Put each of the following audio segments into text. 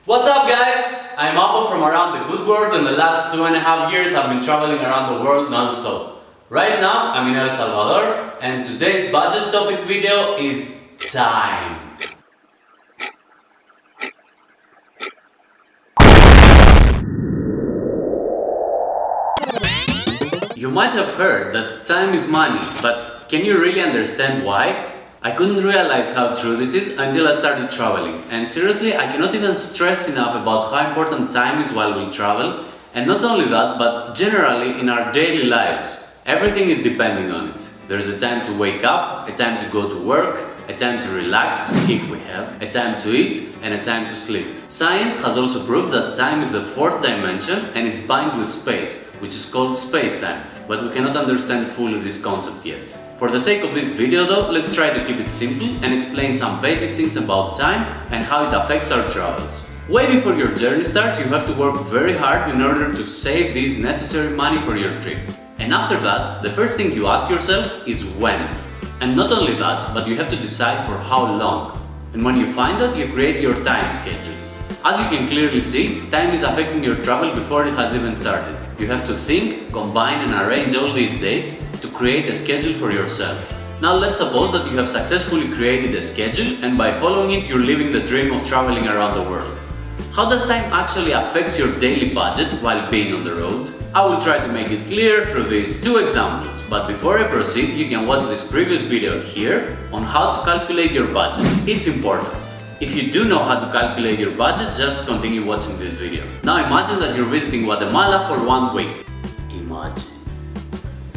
What's up guys? I'm Apple from around the good world. In the last 2.5 years I've been traveling around the world non-stop. Right now I'm in El Salvador and today's budget topic video is time. You might have heard that time is money, but can you really understand why? I couldn't realize how true this is until I started traveling, and seriously I cannot even stress enough about how important time is while we travel, and not only that, but generally in our daily lives. Everything is depending on it. There's a time to wake up, a time to go to work, a time to relax, if we have, a time to eat, and a time to sleep. Science has also proved that time is the fourth dimension and it's bound with space, which is called space-time, but we cannot understand fully this concept yet. For the sake of this video though, let's try to keep it simple and explain some basic things about time and how it affects our travels. Way before your journey starts, you have to work very hard in order to save this necessary money for your trip. And after that, the first thing you ask yourself is when. And not only that, but you have to decide for how long. And when you find that, you create your time schedule. As you can clearly see, time is affecting your travel before it has even started. You have to think, combine and arrange all these dates to create a schedule for yourself. Now let's suppose that you have successfully created a schedule and by following it you're living the dream of traveling around the world. How does time actually affect your daily budget while being on the road? I will try to make it clear through these two examples, but before I proceed you can watch this previous video here on how to calculate your budget. It's important. If you do know how to calculate your budget, just continue watching this video. Now imagine that you're visiting Guatemala for 1 week. Imagine.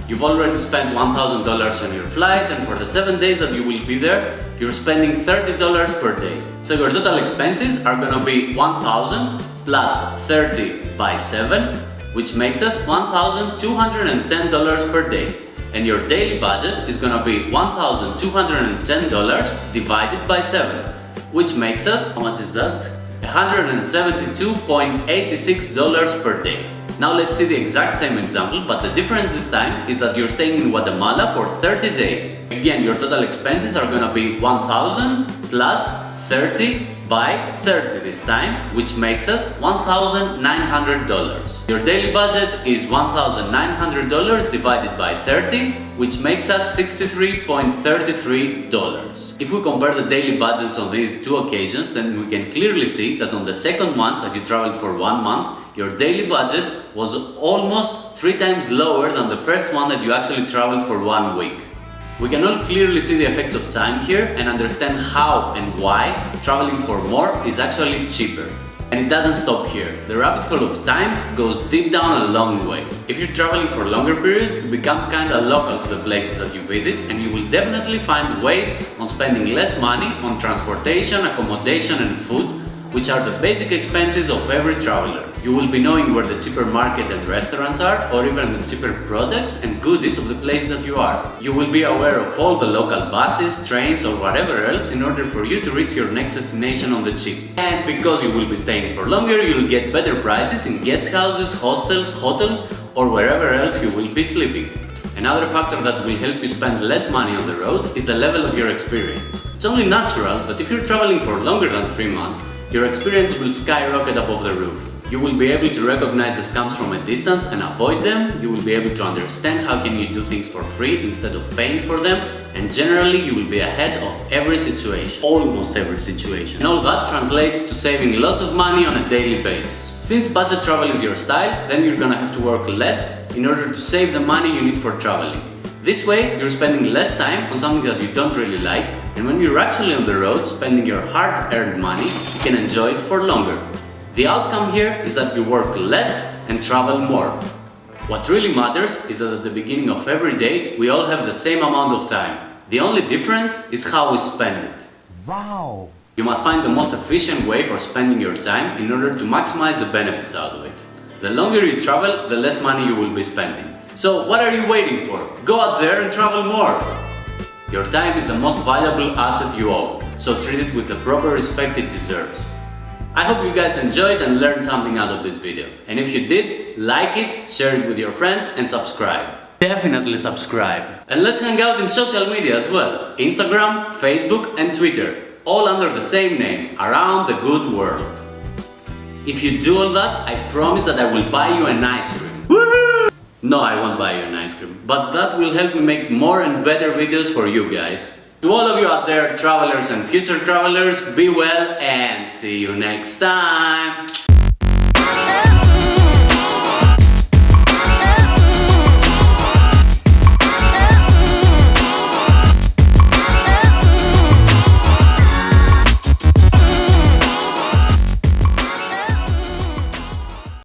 You've already spent $1,000 on your flight, and for the 7 days that you will be there, you're spending $30 per day. So your total expenses are gonna be $1,000 plus 30 by 7, which makes us $1,210 per day. And your daily budget is gonna be $1,210 divided by 7. Which makes us, how much is that? $172.86 per day. Now let's see the exact same example, but the difference this time is that you're staying in Guatemala for 30 days. Again, your total expenses are gonna be 1,000 plus 30 by 30 this time, which makes us $1,900. Your daily budget is $1,900 divided by 30, which makes us $63.33. If we compare the daily budgets on these two occasions, then we can clearly see that on the second month that you traveled for 1 month, your daily budget was almost 3 times lower than the first one that you actually traveled for 1 week. We can all clearly see the effect of time here and understand how and why traveling for more is actually cheaper. And it doesn't stop here. The rabbit hole of time goes deep down a long way. If you're traveling for longer periods, you become kinda local to the places that you visit, and you will definitely find ways on spending less money on transportation, accommodation and food, which are the basic expenses of every traveler. You will be knowing where the cheaper market and restaurants are, or even the cheaper products and goodies of the place that you are. You will be aware of all the local buses, trains or whatever else in order for you to reach your next destination on the cheap. And because you will be staying for longer, you will get better prices in guest houses, hostels, hotels or wherever else you will be sleeping. Another factor that will help you spend less money on the road is the level of your experience. It's only natural that if you're traveling for longer than 3 months, your experience will skyrocket above the roof. You will be able to recognize the scams from a distance and avoid them. You will be able to understand how can you do things for free instead of paying for them, and generally you will be ahead of every situation, almost every situation. And all that translates to saving lots of money on a daily basis. Since budget travel is your style, then you're gonna have to work less in order to save the money you need for traveling. This way, you're spending less time on something that you don't really like, and when you're actually on the road spending your hard-earned money, you can enjoy it for longer. The outcome here is that you work less and travel more. What really matters is that at the beginning of every day, we all have the same amount of time. The only difference is how we spend it. Wow! You must find the most efficient way for spending your time in order to maximize the benefits out of it. The longer you travel, the less money you will be spending. So what are you waiting for? Go out there and travel more! Your time is the most valuable asset you own, so treat it with the proper respect it deserves. I hope you guys enjoyed and learned something out of this video. And if you did, like it, share it with your friends and subscribe. Definitely subscribe. And let's hang out in social media as well. Instagram, Facebook and Twitter. All under the same name, Around the Good World. If you do all that, I promise that I will buy you an ice cream. Woohoo! No, I won't buy you an ice cream, but that will help me make more and better videos for you guys. To all of you out there, travelers and future travelers, be well and see you next time!